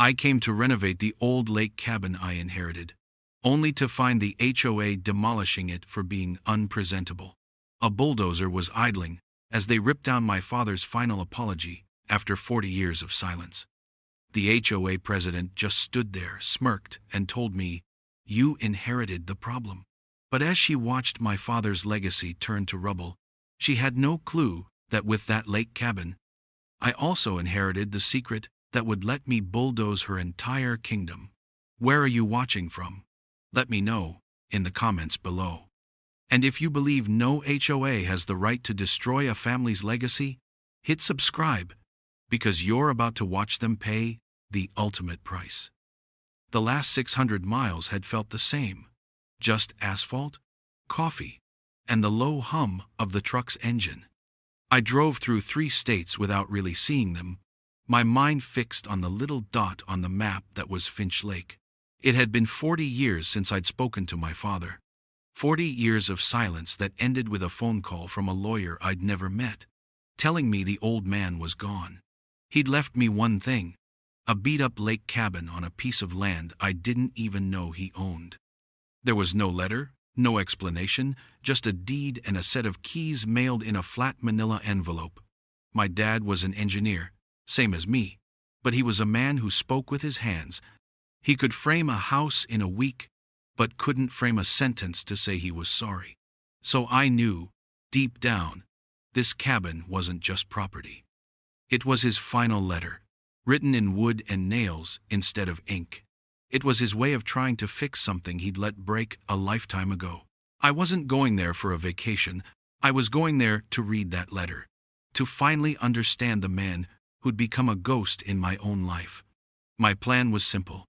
I came to renovate the old lake cabin I inherited, only to find the HOA demolishing it for being unpresentable. A bulldozer was idling as they ripped down my father's final apology after 40 years of silence. The HOA president just stood there, smirked, and told me, "You inherited the problem." But as she watched my father's legacy turn to rubble, she had no clue that with that lake cabin, I also inherited the secret that would let me bulldoze her entire kingdom. Where are you watching from? Let me know in the comments below. And if you believe no HOA has the right to destroy a family's legacy, hit subscribe, because you're about to watch them pay the ultimate price. The last 600 miles had felt the same. Just asphalt, coffee, and the low hum of the truck's engine. I drove through 3 states without really seeing them, my mind fixed on the little dot on the map that was Finch Lake. It had been 40 years since I'd spoken to my father. 40 years of silence that ended with a phone call from a lawyer I'd never met, telling me the old man was gone. He'd left me one thing, a beat-up lake cabin on a piece of land I didn't even know he owned. There was no letter, no explanation, just a deed and a set of keys mailed in a flat manila envelope. My dad was an engineer, same as me, but he was a man who spoke with his hands. He could frame a house in a week, but couldn't frame a sentence to say he was sorry. So I knew, deep down, this cabin wasn't just property. It was his final letter, written in wood and nails instead of ink. It was his way of trying to fix something he'd let break a lifetime ago. I wasn't going there for a vacation. I was going there to read that letter, to finally understand the man who'd become a ghost in my own life. My plan was simple.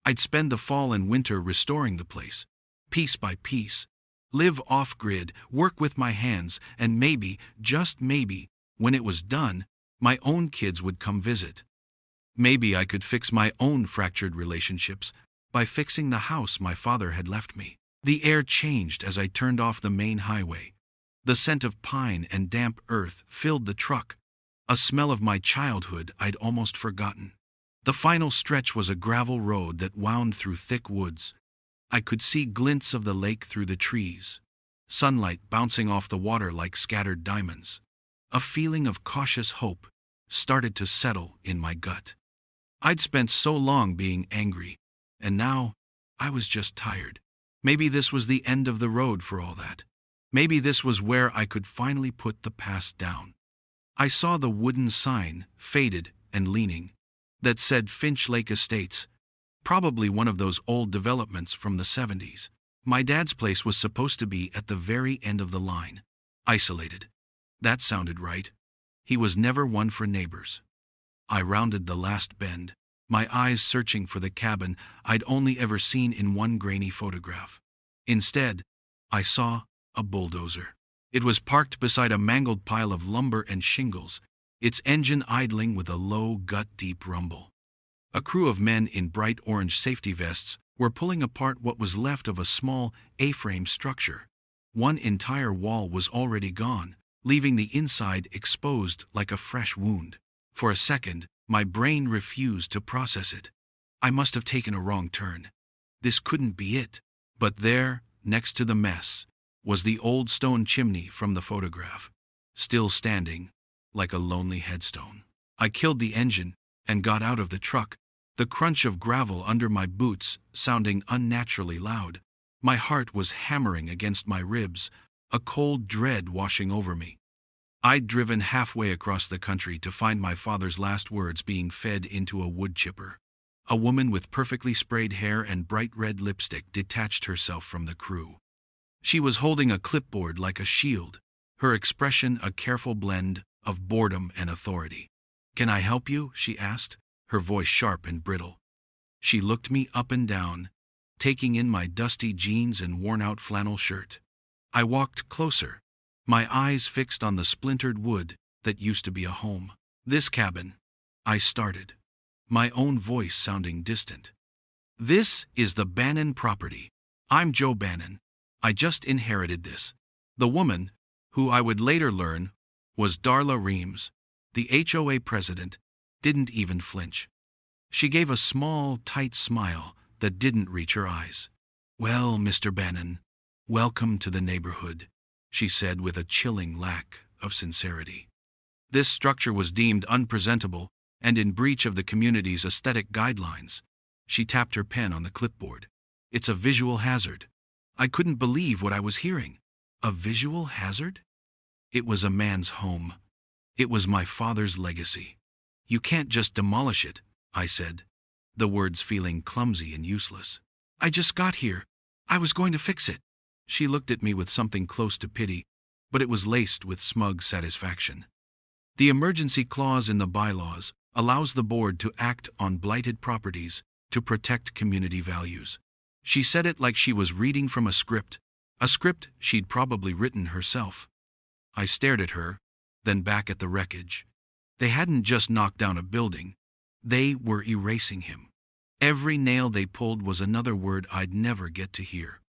I'd spend the fall and winter restoring the place, piece by piece, live off-grid, work with my hands, and maybe, just maybe, when it was done, my own kids would come visit. Maybe I could fix my own fractured relationships by fixing the house my father had left me. The air changed as I turned off the main highway. The scent of pine and damp earth filled the truck, a smell of my childhood I'd almost forgotten. The final stretch was a gravel road that wound through thick woods. I could see glints of the lake through the trees, sunlight bouncing off the water like scattered diamonds. A feeling of cautious hope started to settle in my gut. I'd spent so long being angry, and now I was just tired. Maybe this was the end of the road for all that. Maybe this was where I could finally put the past down. I saw the wooden sign, faded and leaning, that said Finch Lake Estates, probably one of those old developments from the 70s. My dad's place was supposed to be at the very end of the line, isolated. That sounded right. He was never one for neighbors. I rounded the last bend, my eyes searching for the cabin I'd only ever seen in one grainy photograph. Instead, I saw a bulldozer. It was parked beside a mangled pile of lumber and shingles, its engine idling with a low, gut-deep rumble. A crew of men in bright orange safety vests were pulling apart what was left of a small A-frame structure. One entire wall was already gone, leaving the inside exposed like a fresh wound. For a second, my brain refused to process it. I must have taken a wrong turn. This couldn't be it. But there, next to the mess, was the old stone chimney from the photograph, still standing, like a lonely headstone. I killed the engine and got out of the truck, the crunch of gravel under my boots sounding unnaturally loud. My heart was hammering against my ribs, a cold dread washing over me. I'd driven halfway across the country to find my father's last words being fed into a wood chipper. A woman with perfectly sprayed hair and bright red lipstick detached herself from the crew. She was holding a clipboard like a shield, her expression a careful blend of boredom and authority. "Can I help you?" she asked, her voice sharp and brittle. She looked me up and down, taking in my dusty jeans and worn-out flannel shirt. I walked closer, my eyes fixed on the splintered wood that used to be a home. "This cabin," I started, my own voice sounding distant. "This is the Bannon property. I'm Joe Bannon. I just inherited this." The woman, who I would later learn was Darla Reams, the HOA president, didn't even flinch. She gave a small, tight smile that didn't reach her eyes. "Well, Mr. Bannon, welcome to the neighborhood," she said with a chilling lack of sincerity. This structure was deemed unpresentable and in breach of the community's aesthetic guidelines. She tapped her pen on the clipboard. "It's a visual hazard." I couldn't believe what I was hearing. A visual hazard? It was a man's home. It was my father's legacy. "You can't just demolish it," I said, the words feeling clumsy and useless. "I just got here. I was going to fix it." She looked at me with something close to pity, but it was laced with smug satisfaction. "The emergency clause in the bylaws allows the board to act on blighted properties to protect community values." She said it like she was reading from a script she'd probably written herself. I stared at her, then back at the wreckage. They hadn't just knocked down a building, they were erasing him. Every nail they pulled was another word I'd never get to hear.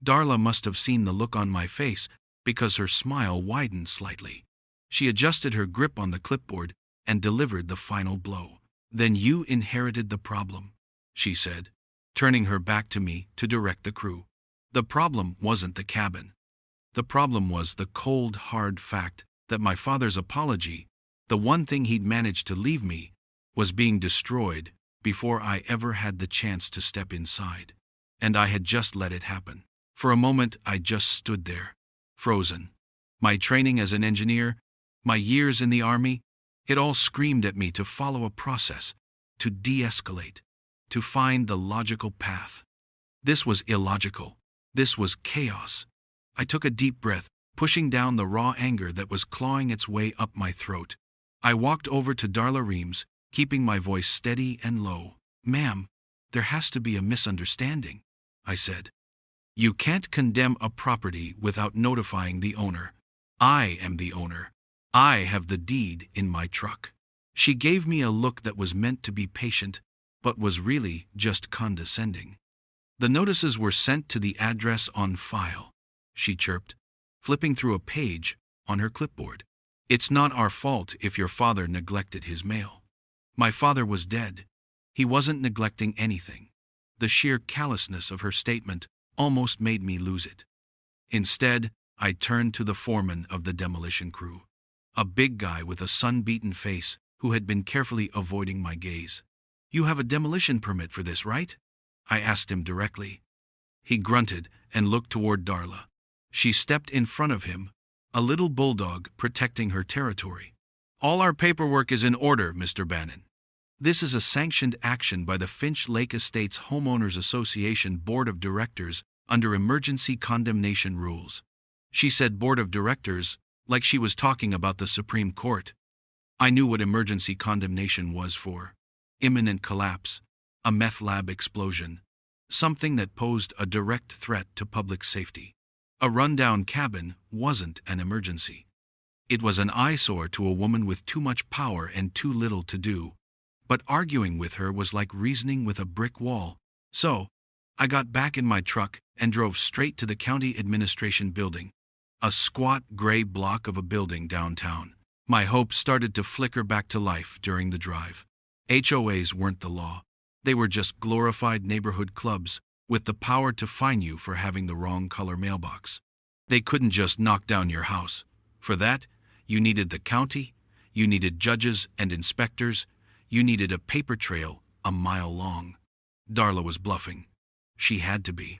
Darla must have seen the look on my face because her smile widened slightly. She adjusted her grip on the clipboard and delivered the final blow. "Then you inherited the problem," she said, turning her back to me to direct the crew. "The problem wasn't the cabin. The problem was the cold, hard fact that my father's apology, the one thing he'd managed to leave me, was being destroyed before I ever had the chance to step inside. And I had just let it happen. For a moment, I just stood there, frozen. My training as an engineer, my years in the army, it all screamed at me to follow a process, to de-escalate, to find the logical path. This was illogical. This was chaos. I took a deep breath, pushing down the raw anger that was clawing its way up my throat. I walked over to Darla Reams, keeping my voice steady and low. "Ma'am, there has to be a misunderstanding," I said. "You can't condemn a property without notifying the owner. I am the owner. I have the deed in my truck." She gave me a look that was meant to be patient, but was really just condescending. "The notices were sent to the address on file," she chirped, flipping through a page on her clipboard. "It's not our fault if your father neglected his mail." My father was dead. He wasn't neglecting anything. The sheer callousness of her statement almost made me lose it. Instead, I turned to the foreman of the demolition crew, a big guy with a sun-beaten face who had been carefully avoiding my gaze. "You have a demolition permit for this, right?" I asked him directly. He grunted and looked toward Darla. She stepped in front of him, a little bulldog protecting her territory. "All our paperwork is in order, Mr. Bannon. This is a sanctioned action by the Finch Lake Estates Homeowners Association Board of Directors under emergency condemnation rules." She said Board of Directors like she was talking about the Supreme Court. I knew what emergency condemnation was for. Imminent collapse, a meth lab explosion, something that posed a direct threat to public safety. A rundown cabin wasn't an emergency. It was an eyesore to a woman with too much power and too little to do. But arguing with her was like reasoning with a brick wall. So, I got back in my truck and drove straight to the county administration building, a squat gray block of a building downtown. My hopes started to flicker back to life during the drive. HOAs weren't the law. They were just glorified neighborhood clubs with the power to fine you for having the wrong color mailbox. They couldn't just knock down your house. For that, you needed the county, you needed judges and inspectors, you needed a paper trail a mile long. Darla was bluffing. She had to be.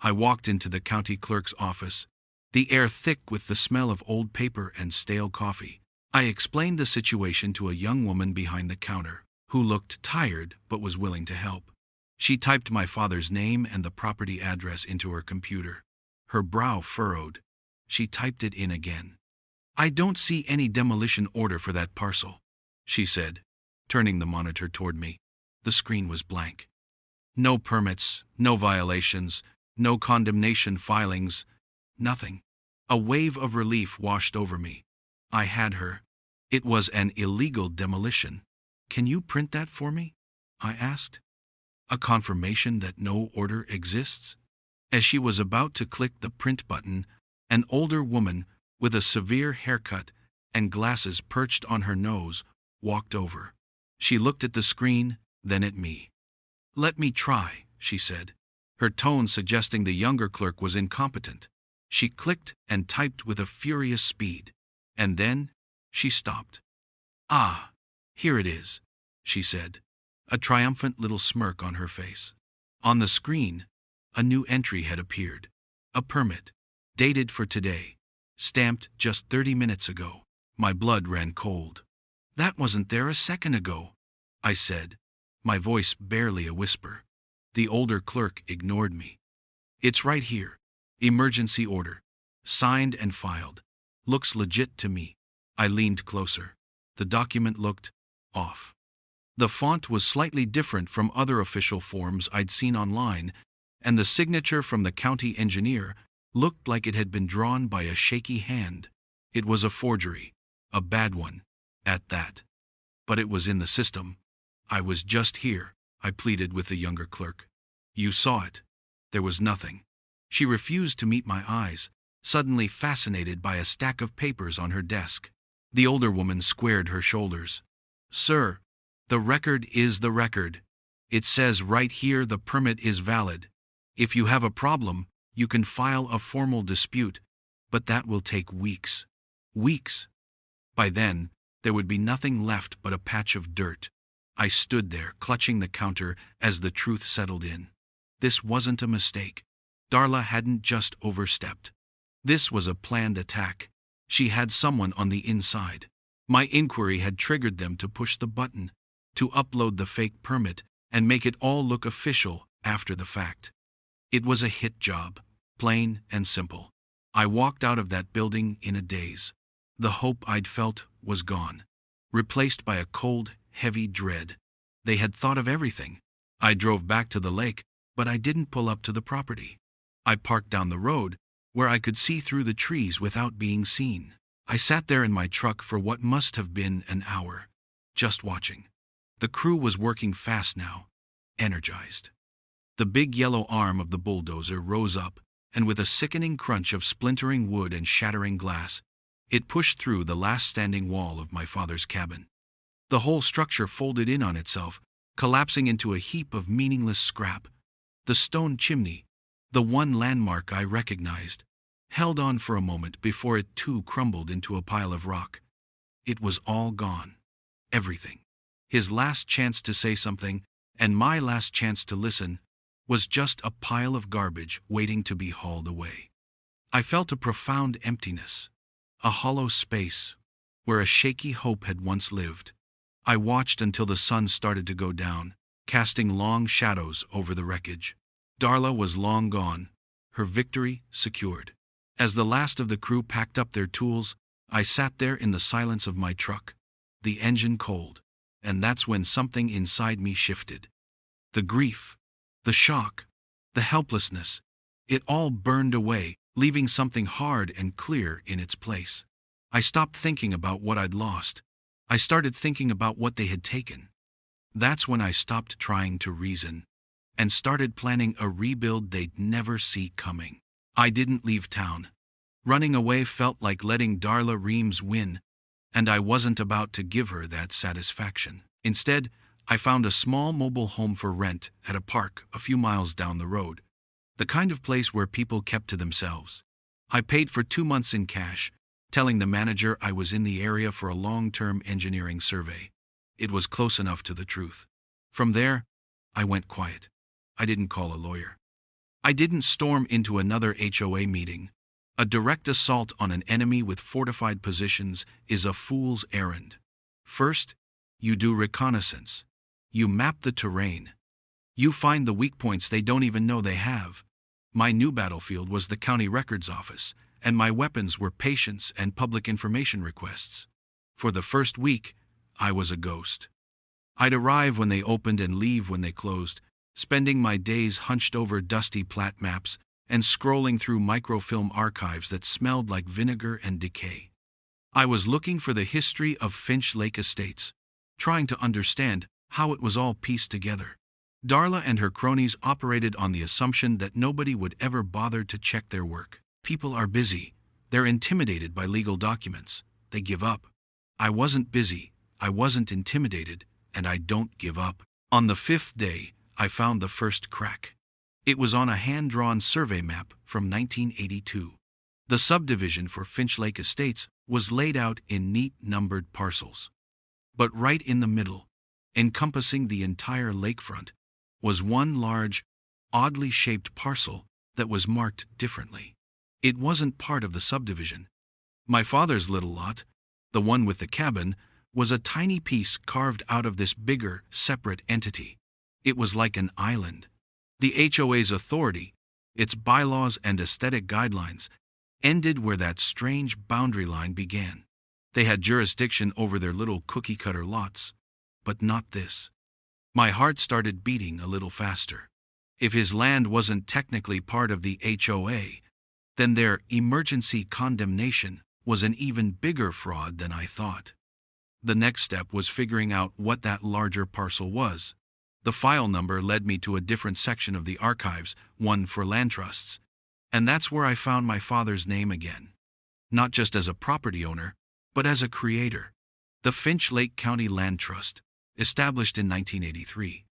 I walked into the county clerk's office, the air thick with the smell of old paper and stale coffee. I explained the situation to a young woman behind the counter, who looked tired but was willing to help. She typed my father's name and the property address into her computer. Her brow furrowed. She typed it in again. "I don't see any demolition order for that parcel," she said, turning the monitor toward me. The screen was blank. No permits, no violations, no condemnation filings, nothing. A wave of relief washed over me. I had her. It was an illegal demolition. "Can you print that for me?" I asked. "A confirmation that no order exists?" As she was about to click the print button, an older woman with a severe haircut and glasses perched on her nose walked over. She looked at the screen, then at me. "Let me try," she said, her tone suggesting the younger clerk was incompetent. She clicked and typed with a furious speed. And then, she stopped. "Ah, here it is," she said, a triumphant little smirk on her face. On the screen, a new entry had appeared. A permit, dated for today, stamped just 30 minutes ago. My blood ran cold. "That wasn't there a second ago," I said, my voice barely a whisper. The older clerk ignored me. "It's right here. Emergency order. Signed and filed. Looks legit to me." I leaned closer. The document looked off. The font was slightly different from other official forms I'd seen online, and the signature from the county engineer looked like it had been drawn by a shaky hand. It was a forgery, a bad one, at that. But it was in the system. "I was just here," I pleaded with the younger clerk. "You saw it." There was nothing. She refused to meet my eyes, suddenly fascinated by a stack of papers on her desk. The older woman squared her shoulders. "Sir, the record is the record. It says right here the permit is valid. If you have a problem, you can file a formal dispute, but that will take weeks." Weeks. By then, there would be nothing left but a patch of dirt. I stood there, clutching the counter as the truth settled in. This wasn't a mistake. Darla hadn't just overstepped. This was a planned attack. She had someone on the inside. My inquiry had triggered them to push the button, to upload the fake permit, and make it all look official after the fact. It was a hit job, plain and simple. I walked out of that building in a daze. The hope I'd felt was gone, replaced by a cold, heavy dread. They had thought of everything. I drove back to the lake, but I didn't pull up to the property. I parked down the road, where I could see through the trees without being seen. I sat there in my truck for what must have been an hour, just watching. The crew was working fast now, energized. The big yellow arm of the bulldozer rose up, and with a sickening crunch of splintering wood and shattering glass, it pushed through the last standing wall of my father's cabin. The whole structure folded in on itself, collapsing into a heap of meaningless scrap. The stone chimney, the one landmark I recognized, held on for a moment before it too crumbled into a pile of rock. It was all gone. Everything. His last chance to say something, and my last chance to listen, was just a pile of garbage waiting to be hauled away. I felt a profound emptiness, a hollow space, where a shaky hope had once lived. I watched until the sun started to go down, casting long shadows over the wreckage. Darla was long gone, her victory secured. As the last of the crew packed up their tools, I sat there in the silence of my truck, the engine cold, and that's when something inside me shifted. The grief, the shock, the helplessness, it all burned away, leaving something hard and clear in its place. I stopped thinking about what I'd lost. I started thinking about what they had taken. That's when I stopped trying to reason, and started planning a rebuild they'd never see coming. I didn't leave town. Running away felt like letting Darla Reams win, and I wasn't about to give her that satisfaction. Instead, I found a small mobile home for rent at a park a few miles down the road, the kind of place where people kept to themselves. I paid for 2 months in cash, telling the manager I was in the area for a long-term engineering survey. It was close enough to the truth. From there, I went quiet. I didn't call a lawyer. I didn't storm into another HOA meeting. A direct assault on an enemy with fortified positions is a fool's errand. First, you do reconnaissance. You map the terrain. You find the weak points they don't even know they have. My new battlefield was the county records office, and my weapons were patience and public information requests. For the first week, I was a ghost. I'd arrive when they opened and leave when they closed, spending my days hunched over dusty plat maps and scrolling through microfilm archives that smelled like vinegar and decay. I was looking for the history of Finch Lake Estates, trying to understand how it was all pieced together. Darla and her cronies operated on the assumption that nobody would ever bother to check their work. People are busy. They're intimidated by legal documents. They give up. I wasn't busy. I wasn't intimidated, and I don't give up. On the 5th day, I found the first crack. It was on a hand-drawn survey map from 1982. The subdivision for Finch Lake Estates was laid out in neat numbered parcels. But right in the middle, encompassing the entire lakefront, was one large, oddly shaped parcel that was marked differently. It wasn't part of the subdivision. My father's little lot, the one with the cabin, was a tiny piece carved out of this bigger, separate entity. It was like an island. The HOA's authority, its bylaws and aesthetic guidelines, ended where that strange boundary line began. They had jurisdiction over their little cookie-cutter lots, but not this. My heart started beating a little faster. If his land wasn't technically part of the HOA, then their emergency condemnation was an even bigger fraud than I thought. The next step was figuring out what that larger parcel was. The file number led me to a different section of the archives, one for land trusts. And that's where I found my father's name again. Not just as a property owner, but as a creator. The Finch Lake County Land Trust, established in 1983.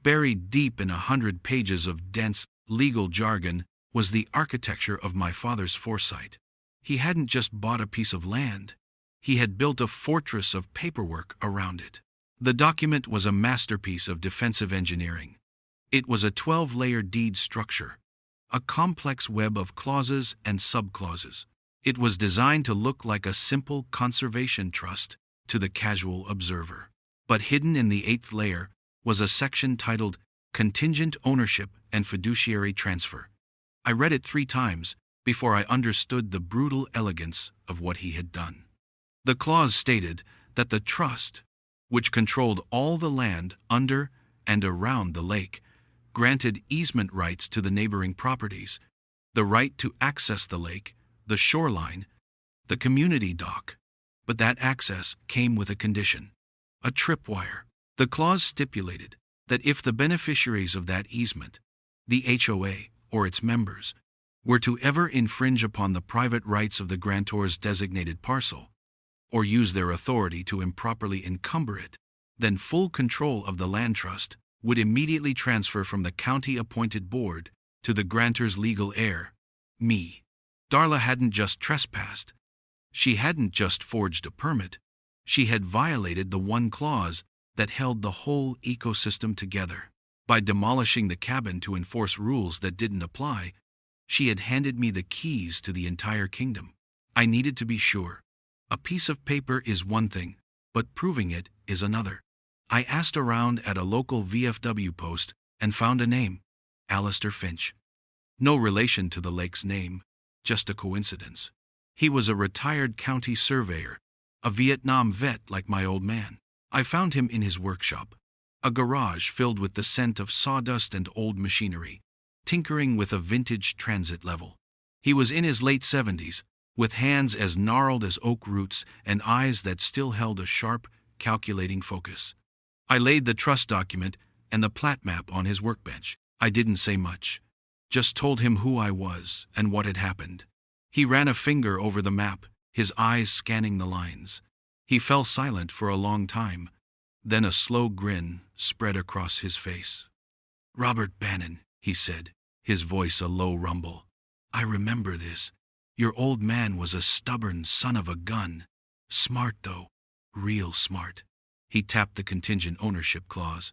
Buried deep in 100 pages of dense, legal jargon, was the architecture of my father's foresight. He hadn't just bought a piece of land. He had built a fortress of paperwork around it. The document was a masterpiece of defensive engineering. It was a 12-layer deed structure, a complex web of clauses and subclauses. It was designed to look like a simple conservation trust to the casual observer. But hidden in the 8th layer was a section titled Contingent Ownership and Fiduciary Transfer. I read it 3 times before I understood the brutal elegance of what he had done. The clause stated that the trust, which controlled all the land under and around the lake, granted easement rights to the neighboring properties, the right to access the lake, the shoreline, the community dock, but that access came with a condition: a tripwire. The clause stipulated that if the beneficiaries of that easement, the HOA or its members, were to ever infringe upon the private rights of the grantor's designated parcel, or use their authority to improperly encumber it, then full control of the land trust would immediately transfer from the county-appointed board to the grantor's legal heir, me. Darla hadn't just trespassed. She hadn't just forged a permit. She had violated the one clause that held the whole ecosystem together. By demolishing the cabin to enforce rules that didn't apply, she had handed me the keys to the entire kingdom. I needed to be sure. A piece of paper is one thing, but proving it is another. I asked around at a local VFW post and found a name: Alistair Finch. No relation to the lake's name, just a coincidence. He was a retired county surveyor, a Vietnam vet like my old man. I found him in his workshop, a garage filled with the scent of sawdust and old machinery, tinkering with a vintage transit level. He was in his late 70s, with hands as gnarled as oak roots and eyes that still held a sharp, calculating focus. I laid the trust document and the plat map on his workbench. I didn't say much, just told him who I was and what had happened. He ran a finger over the map, his eyes scanning the lines. He fell silent for a long time, then a slow grin spread across his face. "Robert Bannon," he said, his voice a low rumble. "I remember this. Your old man was a stubborn son of a gun. Smart though, real smart." He tapped the contingent ownership clause.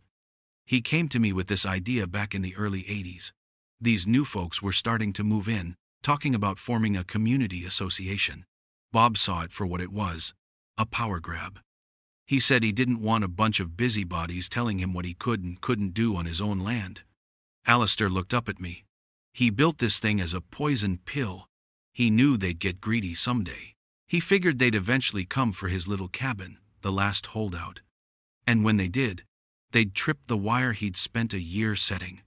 He came to me with this idea back in the early 80s. These new folks were starting to move in, talking about forming a community association. Bob saw it for what it was: a power grab. He said he didn't want a bunch of busybodies telling him what he could and couldn't do on his own land. Alistair looked up at me. He built this thing as a poison pill. He knew they'd get greedy someday. He figured they'd eventually come for his little cabin, the last holdout. And when they did, they'd trip the wire he'd spent a year setting.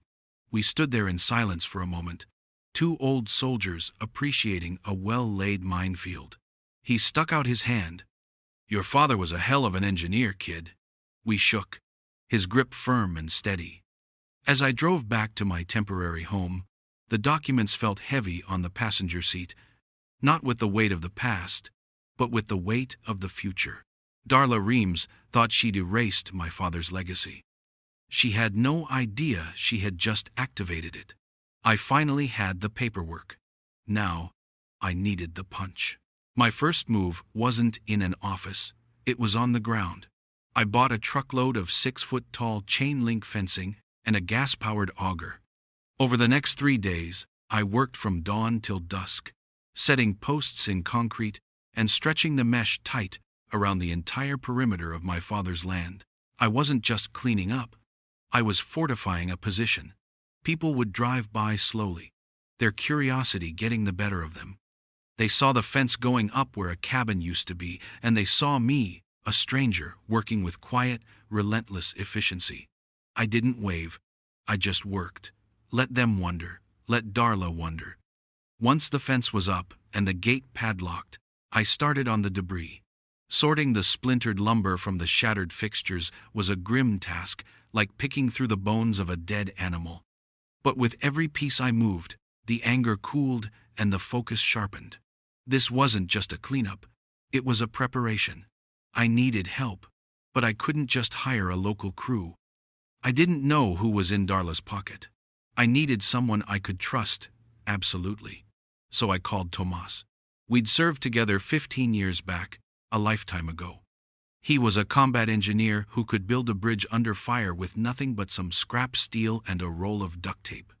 We stood there in silence for a moment, 2 old soldiers appreciating a well-laid minefield. He stuck out his hand. "Your father was a hell of an engineer, kid." We shook, his grip firm and steady. As I drove back to my temporary home, the documents felt heavy on the passenger seat, not with the weight of the past, but with the weight of the future. Darla Reams thought she'd erased my father's legacy. She had no idea she had just activated it. I finally had the paperwork. Now, I needed the punch. My first move wasn't in an office, it was on the ground. I bought a truckload of 6-foot-tall chain-link fencing and a gas-powered auger. Over the next 3 days, I worked from dawn till dusk, setting posts in concrete and stretching the mesh tight around the entire perimeter of my father's land. I wasn't just cleaning up, I was fortifying a position. People would drive by slowly, their curiosity getting the better of them. They saw the fence going up where a cabin used to be, and they saw me, a stranger, working with quiet, relentless efficiency. I didn't wave, I just worked. Let them wonder, let Darla wonder. Once the fence was up and the gate padlocked, I started on the debris. Sorting the splintered lumber from the shattered fixtures was a grim task, like picking through the bones of a dead animal. But with every piece I moved, the anger cooled and the focus sharpened. This wasn't just a cleanup, it was a preparation. I needed help, but I couldn't just hire a local crew. I didn't know who was in Darla's pocket. I needed someone I could trust, absolutely. So I called Tomas. We'd served together 15 years back, a lifetime ago. He was a combat engineer who could build a bridge under fire with nothing but some scrap steel and a roll of duct tape.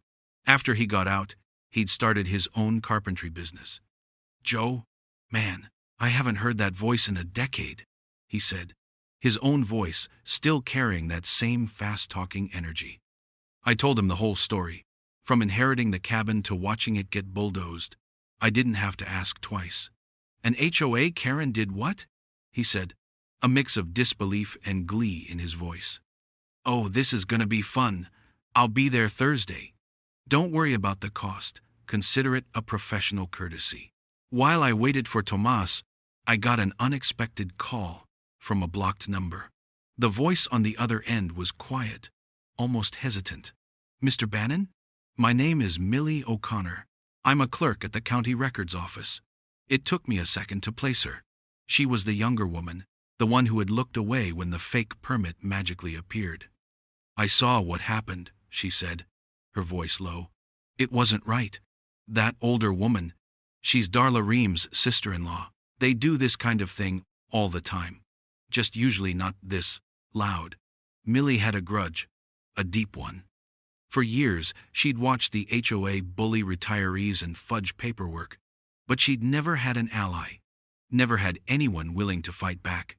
After he got out, he'd started his own carpentry business. "Joe, man, I haven't heard that voice in a decade," he said, his own voice still carrying that same fast-talking energy. I told him the whole story, from inheriting the cabin to watching it get bulldozed. I didn't have to ask twice. "An HOA Karen did what?" he said, a mix of disbelief and glee in his voice. "Oh, this is gonna be fun. I'll be there Thursday. Don't worry about the cost. Consider it a professional courtesy." While I waited for Tomas, I got an unexpected call from a blocked number. The voice on the other end was quiet, almost hesitant. "Mr. Bannon? My name is Millie O'Connor. I'm a clerk at the county records office." It took me a second to place her. She was the younger woman, the one who had looked away when the fake permit magically appeared. "I saw what happened," she said, her voice low. "It wasn't right. That older woman, she's Darla Ream's sister-in-law. They do this kind of thing all the time. Just usually not this loud." Millie had a grudge, a deep one. For years, she'd watched the HOA bully retirees and fudge paperwork, but she'd never had an ally, never had anyone willing to fight back.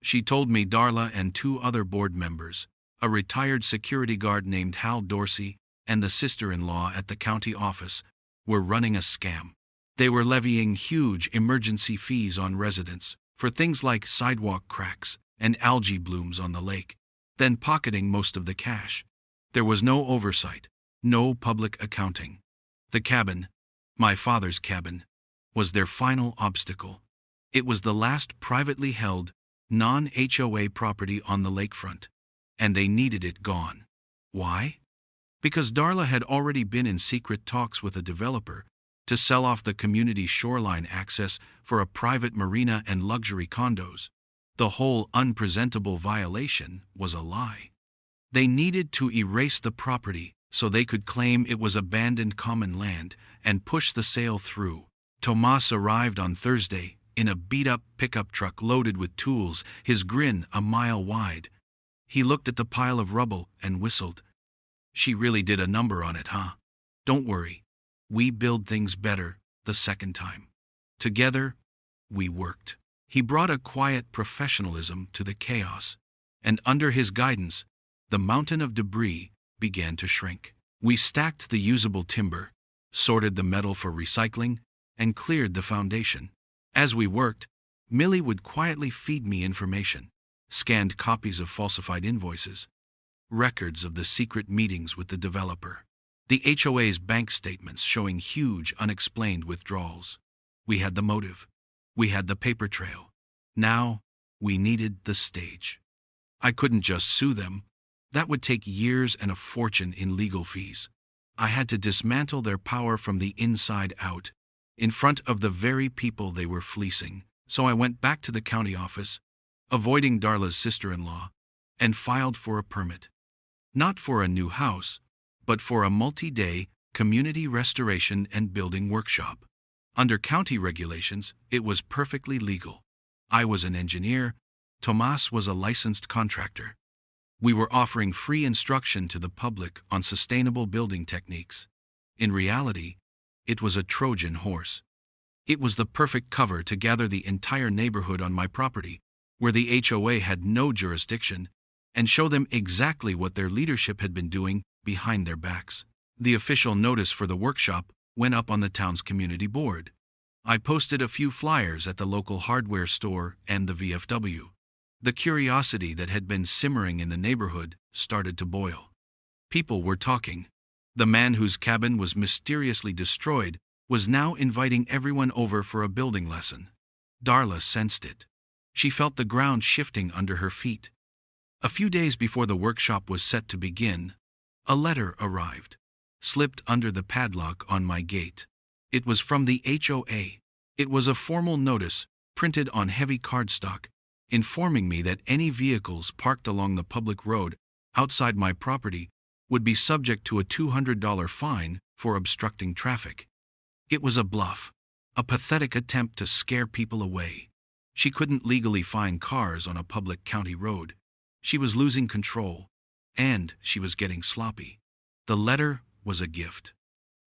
She told me Darla and 2 other board members, a retired security guard named Hal Dorsey and the sister-in-law at the county office, were running a scam. They were levying huge emergency fees on residents for things like sidewalk cracks and algae blooms on the lake, then pocketing most of the cash. There was no oversight, no public accounting. The cabin, my father's cabin, was their final obstacle. It was the last privately held, non-HOA property on the lakefront, and they needed it gone. Why? Because Darla had already been in secret talks with a developer to sell off the community shoreline access for a private marina and luxury condos. The whole unpresentable violation was a lie. They needed to erase the property so they could claim it was abandoned common land and push the sale through. Tomas arrived on Thursday in a beat-up pickup truck loaded with tools, his grin a mile wide. He looked at the pile of rubble and whistled. "She really did a number on it, huh? Don't worry. We build things better the second time." Together, we worked. He brought a quiet professionalism to the chaos, and under his guidance, the mountain of debris began to shrink. We stacked the usable timber, sorted the metal for recycling, and cleared the foundation. As we worked, Millie would quietly feed me information, scanned copies of falsified invoices, records of the secret meetings with the developer, the HOA's bank statements showing huge unexplained withdrawals. We had the motive. We had the paper trail. Now, we needed the stage. I couldn't just sue them. That would take years and a fortune in legal fees. I had to dismantle their power from the inside out, in front of the very people they were fleecing. So I went back to the county office, avoiding Darla's sister-in-law, and filed for a permit. Not for a new house, but for a multi-day community restoration and building workshop. Under county regulations, it was perfectly legal. I was an engineer, Tomas was a licensed contractor. We were offering free instruction to the public on sustainable building techniques. In reality, it was a Trojan horse. It was the perfect cover to gather the entire neighborhood on my property, where the HOA had no jurisdiction, and show them exactly what their leadership had been doing behind their backs. The official notice for the workshop went up on the town's community board. I posted a few flyers at the local hardware store and the VFW. The curiosity that had been simmering in the neighborhood started to boil. People were talking. The man whose cabin was mysteriously destroyed was now inviting everyone over for a building lesson. Darla sensed it. She felt the ground shifting under her feet. A few days before the workshop was set to begin, a letter arrived, slipped under the padlock on my gate. It was from the HOA. It was a formal notice, printed on heavy cardstock, informing me that any vehicles parked along the public road outside my property would be subject to a $200 fine for obstructing traffic. It was a bluff, a pathetic attempt to scare people away. She couldn't legally find cars on a public county road. She was losing control, and she was getting sloppy. The letter was a gift.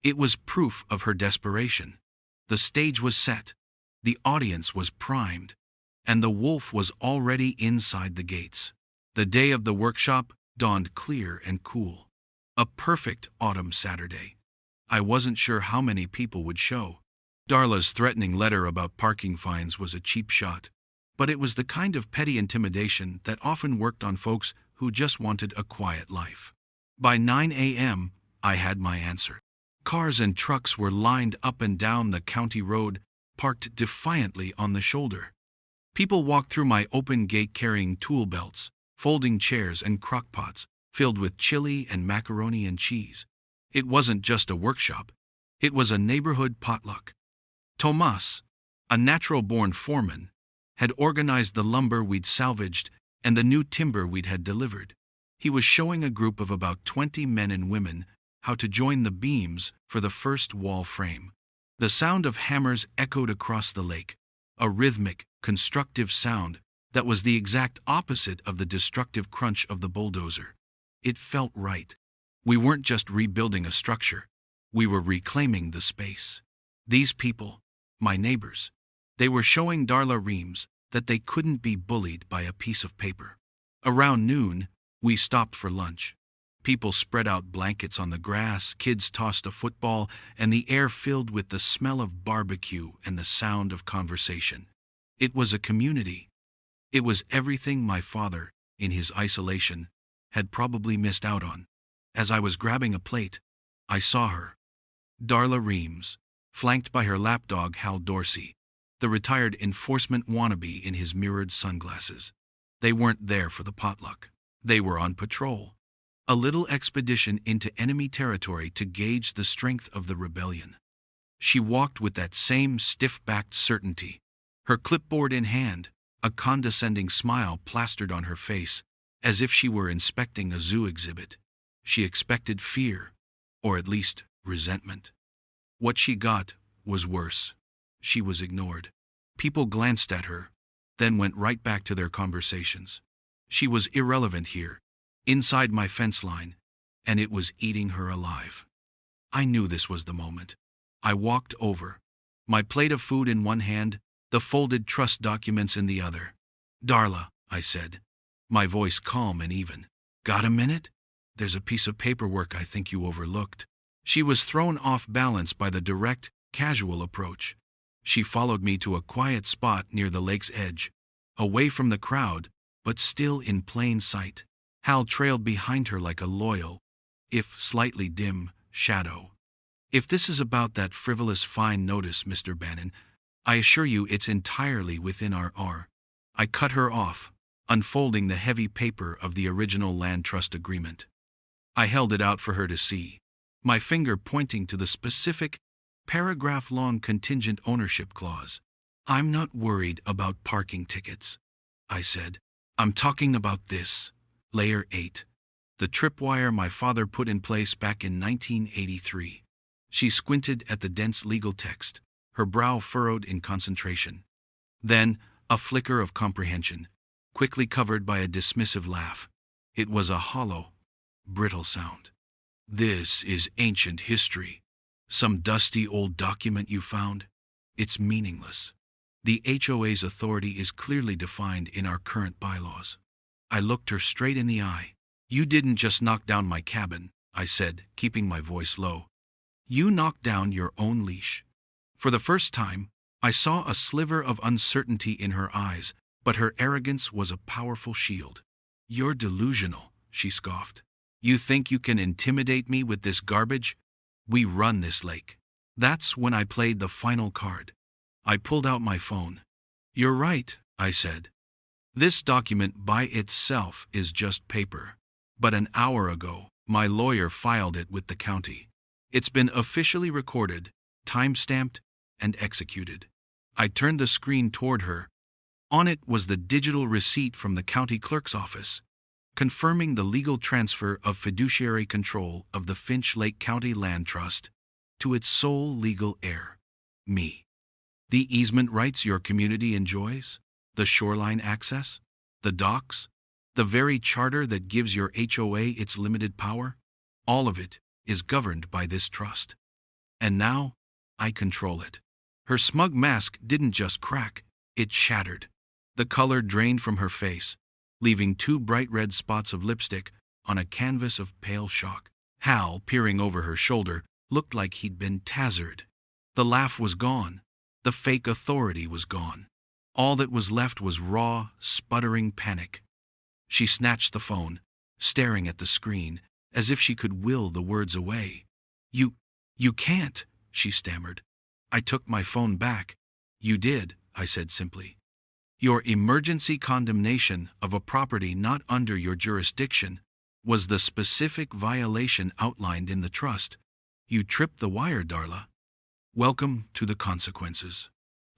It was proof of her desperation. The stage was set, the audience was primed, and the wolf was already inside the gates. The day of the workshop dawned clear and cool. A perfect autumn Saturday. I wasn't sure how many people would show. Darla's threatening letter about parking fines was a cheap shot, but it was the kind of petty intimidation that often worked on folks who just wanted a quiet life. By 9 a.m., I had my answer. Cars and trucks were lined up and down the county road, parked defiantly on the shoulder. People walked through my open gate carrying tool belts, folding chairs and crockpots, filled with chili and macaroni and cheese. It wasn't just a workshop. It was a neighborhood potluck. Tomas, a natural-born foreman, had organized the lumber we'd salvaged and the new timber we'd had delivered. He was showing a group of about 20 men and women how to join the beams for the first wall frame. The sound of hammers echoed across the lake, a rhythmic, constructive sound that was the exact opposite of the destructive crunch of the bulldozer. It felt right. We weren't just rebuilding a structure. We were reclaiming the space. These people, my neighbors, they were showing Darla Reams that they couldn't be bullied by a piece of paper. Around noon, we stopped for lunch. People spread out blankets on the grass, kids tossed a football, and the air filled with the smell of barbecue and the sound of conversation. It was a community. It was everything my father, in his isolation, had probably missed out on. As I was grabbing a plate, I saw her. Darla Reams, flanked by her lapdog Hal Dorsey, the retired enforcement wannabe in his mirrored sunglasses. They weren't there for the potluck. They were on patrol. A little expedition into enemy territory to gauge the strength of the rebellion. She walked with that same stiff-backed certainty, her clipboard in hand, a condescending smile plastered on her face, as if she were inspecting a zoo exhibit. She expected fear, or at least resentment. What she got was worse. She was ignored. People glanced at her, then went right back to their conversations. She was irrelevant here, inside my fence line, and it was eating her alive. I knew this was the moment. I walked over, my plate of food in one hand, the folded trust documents in the other. "Darla," I said, my voice calm and even. "Got a minute? There's a piece of paperwork I think you overlooked." She was thrown off balance by the direct, casual approach. She followed me to a quiet spot near the lake's edge, away from the crowd, but still in plain sight. Hal trailed behind her like a loyal, if slightly dim, shadow. "If this is about that frivolous fine notice, Mr. Bannon, I assure you it's entirely within our." I cut her off, unfolding the heavy paper of the original land trust agreement. I held it out for her to see, my finger pointing to the specific, paragraph-long contingent ownership clause. "I'm not worried about parking tickets," I said. "I'm talking about this, Layer 8. The tripwire my father put in place back in 1983. She squinted at the dense legal text, her brow furrowed in concentration. Then, a flicker of comprehension, quickly covered by a dismissive laugh. It was a hollow, brittle sound. This is ancient history. Some dusty old document you found? It's meaningless. The HOA's authority is clearly defined in our current bylaws. I looked her straight in the eye. You didn't just knock down my cabin, I said, keeping my voice low. You knocked down your own leash. For the first time, I saw a sliver of uncertainty in her eyes, but her arrogance was a powerful shield. You're delusional, she scoffed. You think you can intimidate me with this garbage? We run this lake. That's when I played the final card. I pulled out my phone. You're right, I said. This document by itself is just paper. But an hour ago, my lawyer filed it with the county. It's been officially recorded, time-stamped, and executed. I turned the screen toward her. On it was the digital receipt from the county clerk's office, confirming the legal transfer of fiduciary control of the Finch Lake County Land Trust to its sole legal heir, me. The easement rights your community enjoys, the shoreline access, the docks, the very charter that gives your HOA its limited power, all of it is governed by this trust. And now, I control it. Her smug mask didn't just crack, it shattered. The color drained from her face, leaving 2 bright red spots of lipstick on a canvas of pale shock. Hal, peering over her shoulder, looked like he'd been tasered. The laugh was gone. The fake authority was gone. All that was left was raw, sputtering panic. She snatched the phone, staring at the screen, as if she could will the words away. You can't, she stammered. I took my phone back. You did, I said simply. Your emergency condemnation of a property not under your jurisdiction was the specific violation outlined in the trust. You tripped the wire, Darla. Welcome to the consequences.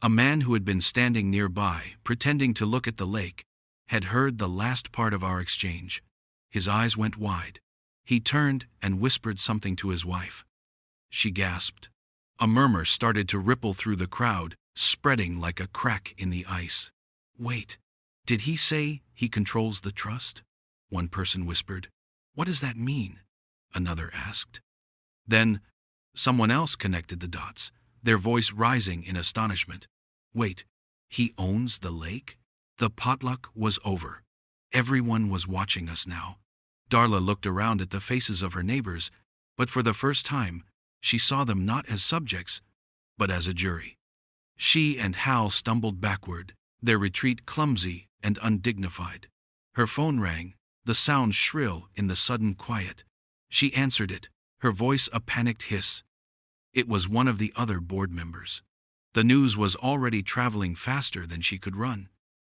A man who had been standing nearby, pretending to look at the lake, had heard the last part of our exchange. His eyes went wide. He turned and whispered something to his wife. She gasped. A murmur started to ripple through the crowd, spreading like a crack in the ice. Wait, did he say he controls the trust? One person whispered. What does that mean? Another asked. Then, someone else connected the dots, their voice rising in astonishment. Wait, he owns the lake? The potluck was over. Everyone was watching us now. Darla looked around at the faces of her neighbors, but for the first time, she saw them not as subjects, but as a jury. She and Hal stumbled backward, their retreat clumsy and undignified. Her phone rang, the sound shrill in the sudden quiet. She answered it, her voice a panicked hiss. It was one of the other board members. The news was already traveling faster than she could run.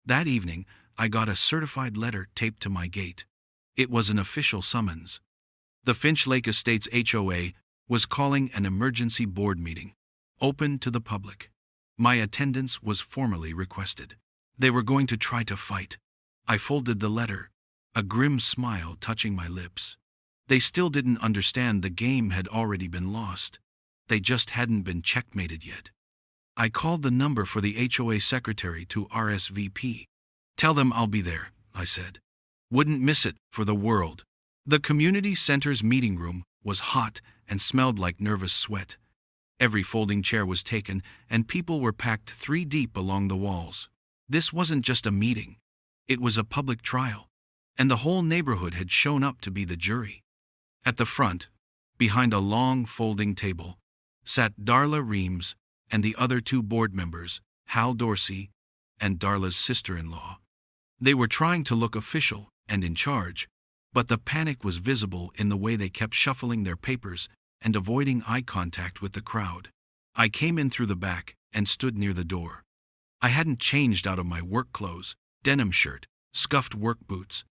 That evening, I got a certified letter taped to my gate. It was an official summons. The Finch Lake Estates HOA was calling an emergency board meeting, open to the public. My attendance was formally requested. They were going to try to fight. I folded the letter, a grim smile touching my lips. They still didn't understand the game had already been lost. They just hadn't been checkmated yet. I called the number for the HOA secretary to RSVP. Tell them I'll be there, I said. Wouldn't miss it for the world. The community center's meeting room was hot and smelled like nervous sweat. Every folding chair was taken, and people were packed 3 deep along the walls. This wasn't just a meeting. It was a public trial, and the whole neighborhood had shown up to be the jury. At the front, behind a long folding table, sat Darla Reams and the other 2 board members, Hal Dorsey and Darla's sister-in-law. They were trying to look official and in charge, but the panic was visible in the way they kept shuffling their papers and avoiding eye contact with the crowd. I came in through the back and stood near the door. I hadn't changed out of my work clothes, denim shirt, scuffed work boots.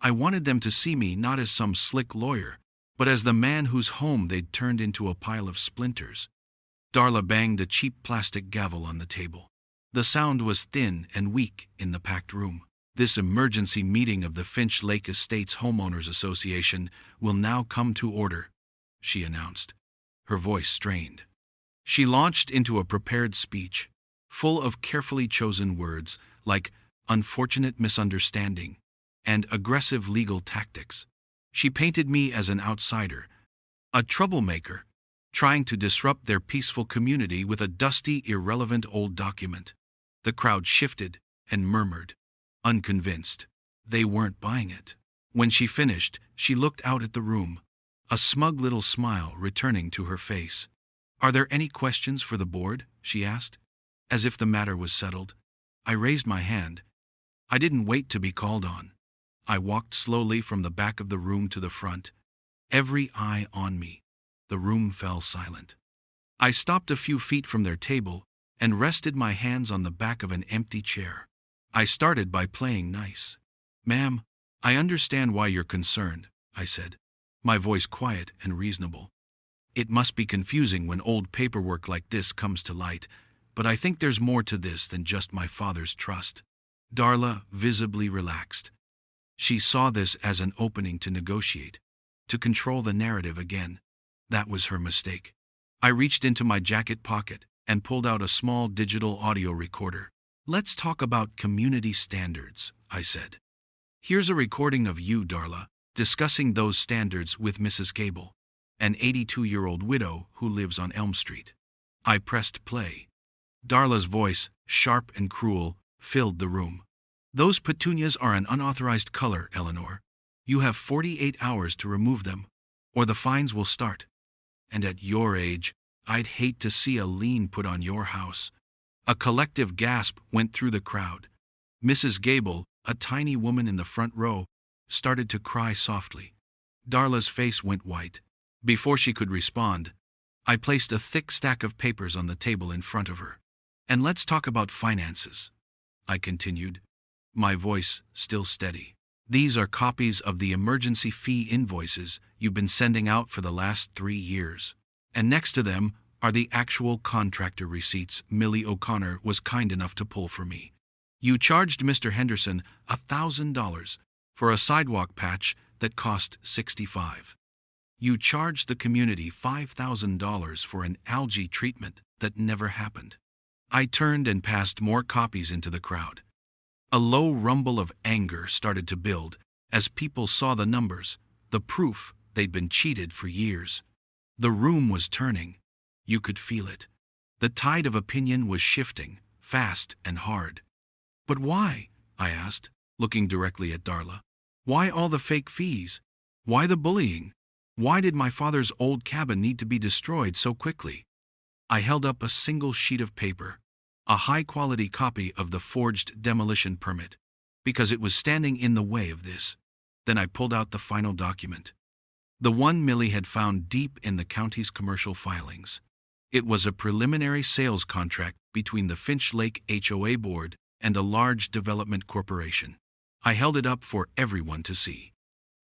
I wanted them to see me not as some slick lawyer, but as the man whose home they'd turned into a pile of splinters. Darla banged a cheap plastic gavel on the table. The sound was thin and weak in the packed room. This emergency meeting of the Finch Lake Estates Homeowners Association will now come to order, she announced, her voice strained. She launched into a prepared speech, full of carefully chosen words like unfortunate misunderstanding and aggressive legal tactics. She painted me as an outsider, a troublemaker, trying to disrupt their peaceful community with a dusty, irrelevant old document. The crowd shifted and murmured, unconvinced. They weren't buying it. When she finished, she looked out at the room, a smug little smile returning to her face. "Are there any questions for the board?" she asked, as if the matter was settled. I raised my hand. I didn't wait to be called on. I walked slowly from the back of the room to the front, every eye on me. The room fell silent. I stopped a few feet from their table and rested my hands on the back of an empty chair. I started by playing nice. "Ma'am, I understand why you're concerned," I said, my voice quiet and reasonable. "It must be confusing when old paperwork like this comes to light, but I think there's more to this than just my father's trust." Darla visibly relaxed. She saw this as an opening to negotiate, to control the narrative again. That was her mistake. I reached into my jacket pocket and pulled out a small digital audio recorder. "Let's talk about community standards," I said. "Here's a recording of you, Darla, discussing those standards with Mrs. Gable, an 82-year-old widow who lives on Elm Street." I pressed play. Darla's voice, sharp and cruel, filled the room. "Those petunias are an unauthorized color, Eleanor. You have 48 hours to remove them, or the fines will start. And at your age, I'd hate to see a lien put on your house." A collective gasp went through the crowd. Mrs. Gable, a tiny woman in the front row, started to cry softly. Darla's face went white. Before she could respond, I placed a thick stack of papers on the table in front of her. "And let's talk about finances," I continued, my voice still steady. "These are copies of the emergency fee invoices you've been sending out for the last 3 years. And next to them are the actual contractor receipts Millie O'Connor was kind enough to pull for me. You charged Mr. Henderson $1,000 for a sidewalk patch that cost $65. You charged the community $5,000 for an algae treatment that never happened." I turned and passed more copies into the crowd. A low rumble of anger started to build as people saw the numbers, the proof they'd been cheated for years. The room was turning. You could feel it. The tide of opinion was shifting, fast and hard. "But why?" I asked, looking directly at Darla. "Why all the fake fees? Why the bullying? Why did my father's old cabin need to be destroyed so quickly?" I held up a single sheet of paper, a high-quality copy of the forged demolition permit, because it was standing in the way of this. Then I pulled out the final document, the one Millie had found deep in the county's commercial filings. It was a preliminary sales contract between the Finch Lake HOA board and a large development corporation. I held it up for everyone to see.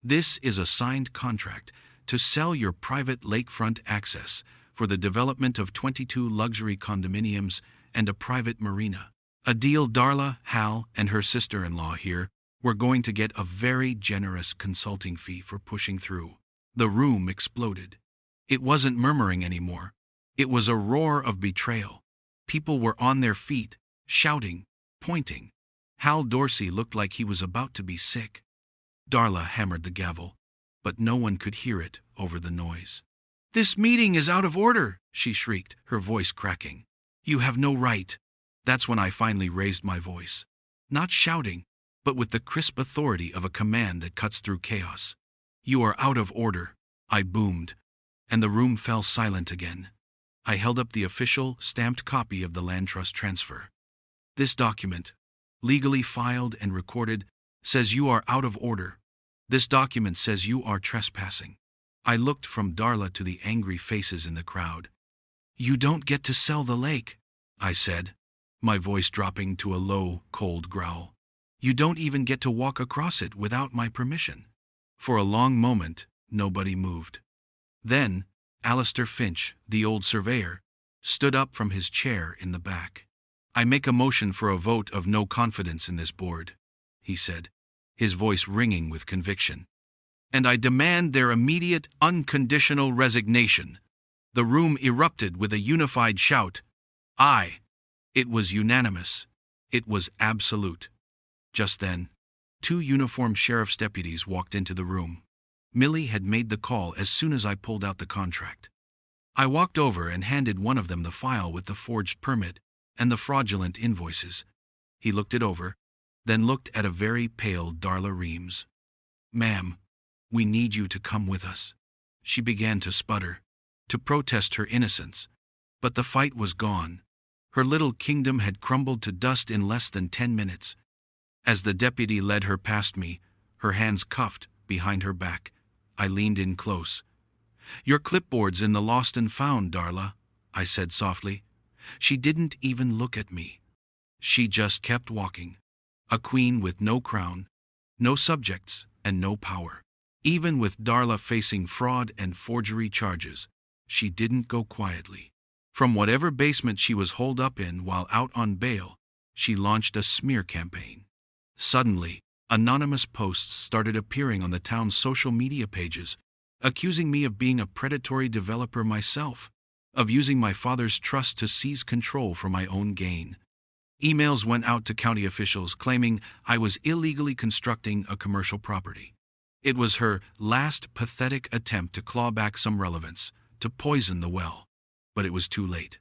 "This is a signed contract to sell your private lakefront access for the development of 22 luxury condominiums and a private marina. A deal Darla, Hal, and her sister-in-law here were going to get a very generous consulting fee for pushing through." The room exploded. It wasn't murmuring anymore. It was a roar of betrayal. People were on their feet, shouting, pointing. Hal Dorsey looked like he was about to be sick. Darla hammered the gavel, but no one could hear it over the noise. "This meeting is out of order," she shrieked, her voice cracking. "You have no right." That's when I finally raised my voice. Not shouting, but with the crisp authority of a command that cuts through chaos. "You are out of order," I boomed, and the room fell silent again. I held up the official, stamped copy of the land trust transfer. "This document, legally filed and recorded, says you are out of order. This document says you are trespassing." I looked from Darla to the angry faces in the crowd. "You don't get to sell the lake," I said, my voice dropping to a low, cold growl. "You don't even get to walk across it without my permission." For a long moment, nobody moved. Then, Alistair Finch, the old surveyor, stood up from his chair in the back. "I make a motion for a vote of no confidence in this board," he said, his voice ringing with conviction. "And I demand their immediate, unconditional resignation." The room erupted with a unified shout. Aye. It was unanimous. It was absolute. Just then, 2 uniformed sheriff's deputies walked into the room. Millie had made the call as soon as I pulled out the contract. I walked over and handed one of them the file with the forged permit and the fraudulent invoices. He looked it over, then looked at a very pale Darla Reams. "Ma'am, we need you to come with us." She began to sputter, to protest her innocence. But the fight was gone. Her little kingdom had crumbled to dust in less than 10 minutes. As the deputy led her past me, her hands cuffed behind her back, I leaned in close. "Your clipboard's in the lost and found, Darla," I said softly. She didn't even look at me. She just kept walking. A queen with no crown, no subjects, and no power. Even with Darla facing fraud and forgery charges, she didn't go quietly. From whatever basement she was holed up in while out on bail, she launched a smear campaign. Suddenly, anonymous posts started appearing on the town's social media pages, accusing me of being a predatory developer myself, of using my father's trust to seize control for my own gain. Emails went out to county officials claiming I was illegally constructing a commercial property. It was her last pathetic attempt to claw back some relevance, to poison the well. But it was too late.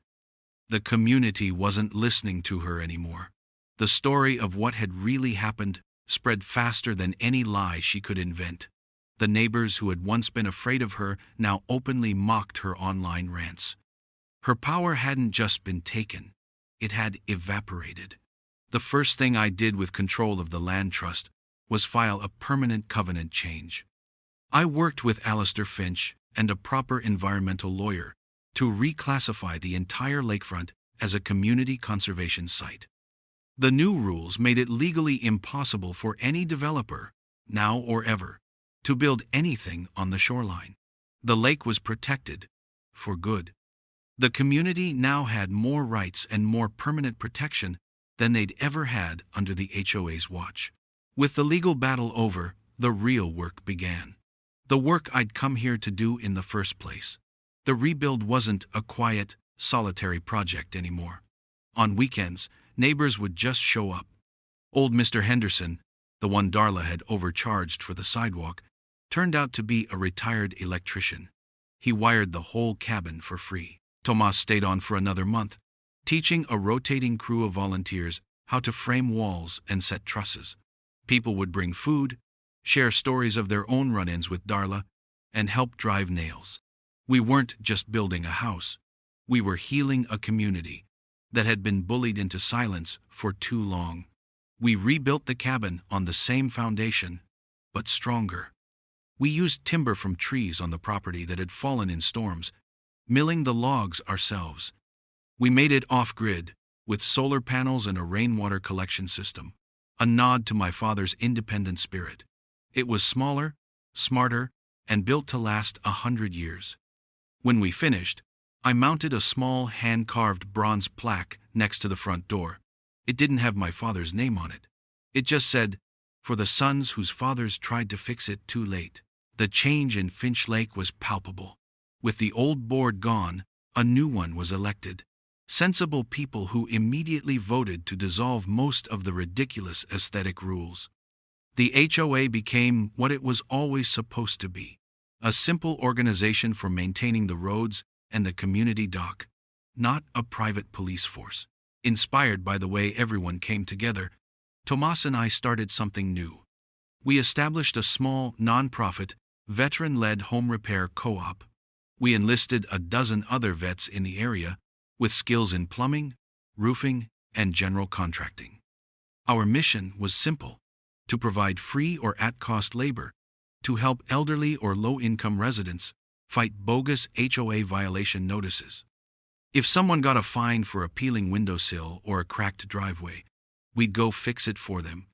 The community wasn't listening to her anymore. The story of what had really happened spread faster than any lie she could invent. The neighbors who had once been afraid of her now openly mocked her online rants. Her power hadn't just been taken, it had evaporated. The first thing I did with control of the land trust was file a permanent covenant change. I worked with Alistair Finch and a proper environmental lawyer to reclassify the entire lakefront as a community conservation site. The new rules made it legally impossible for any developer, now or ever, to build anything on the shoreline. The lake was protected, for good. The community now had more rights and more permanent protection than they'd ever had under the HOA's watch. With the legal battle over, the real work began. The work I'd come here to do in the first place. The rebuild wasn't a quiet, solitary project anymore. On weekends, neighbors would just show up. Old Mr. Henderson, the one Darla had overcharged for the sidewalk, turned out to be a retired electrician. He wired the whole cabin for free. Tomas stayed on for another month, teaching a rotating crew of volunteers how to frame walls and set trusses. People would bring food, share stories of their own run-ins with Darla, and help drive nails. We weren't just building a house. We were healing a community that had been bullied into silence for too long. We rebuilt the cabin on the same foundation, but stronger. We used timber from trees on the property that had fallen in storms, milling the logs ourselves. We made it off-grid, with solar panels and a rainwater collection system, a nod to my father's independent spirit. It was smaller, smarter, and built to last 100 years. When we finished, I mounted a small hand-carved bronze plaque next to the front door. It didn't have my father's name on it. It just said, "For the sons whose fathers tried to fix it too late." The change in Finch Lake was palpable. With the old board gone, a new one was elected. Sensible people who immediately voted to dissolve most of the ridiculous aesthetic rules. The HOA became what it was always supposed to be, a simple organization for maintaining the roads and the community dock, not a private police force. Inspired by the way everyone came together, Tomas and I started something new. We established a small, non-profit, veteran-led home repair co-op. We enlisted a dozen other vets in the area with skills in plumbing, roofing, and general contracting. Our mission was simple: to provide free or at-cost labor to help elderly or low-income residents fight bogus HOA violation notices. If someone got a fine for a peeling windowsill or a cracked driveway, we'd go fix it for them,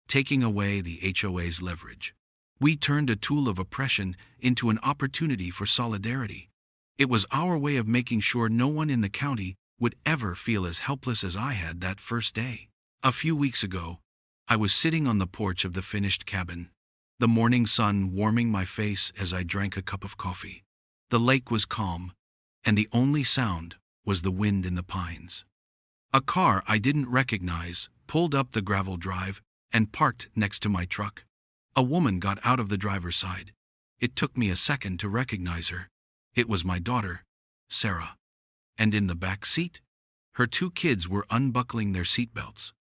taking away the HOA's leverage. We turned a tool of oppression into an opportunity for solidarity. It was our way of making sure no one in the county would ever feel as helpless as I had that first day. A few weeks ago, I was sitting on the porch of the finished cabin, the morning sun warming my face as I drank a cup of coffee. The lake was calm, and the only sound was the wind in the pines. A car I didn't recognize pulled up the gravel drive and parked next to my truck. A woman got out of the driver's side. It took me a second to recognize her. It was my daughter, Sarah. And in the back seat, her 2 kids were unbuckling their seatbelts.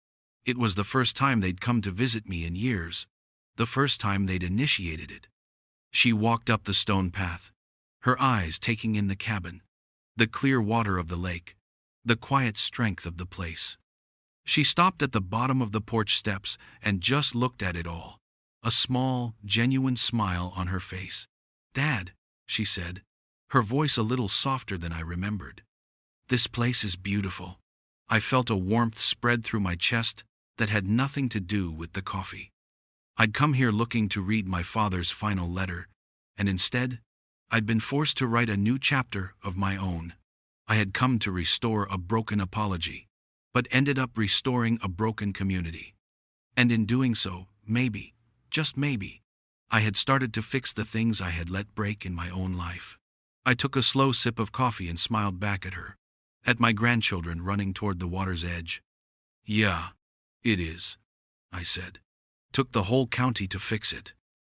It was the first time they'd come to visit me in years, the first time they'd initiated it. She walked up the stone path, her eyes taking in the cabin, the clear water of the lake, the quiet strength of the place. She stopped at the bottom of the porch steps and just looked at it all, a small, genuine smile on her face. "Dad," she said, her voice a little softer than I remembered. "This place is beautiful." I felt a warmth spread through my chest that had nothing to do with the coffee. I'd come here looking to read my father's final letter, and instead, I'd been forced to write a new chapter of my own. I had come to restore a broken apology, but ended up restoring a broken community. And in doing so, maybe, just maybe, I had started to fix the things I had let break in my own life. I took a slow sip of coffee and smiled back at her, at my grandchildren running toward the water's edge. "Yeah, it is," I said. "Took the whole county to fix it."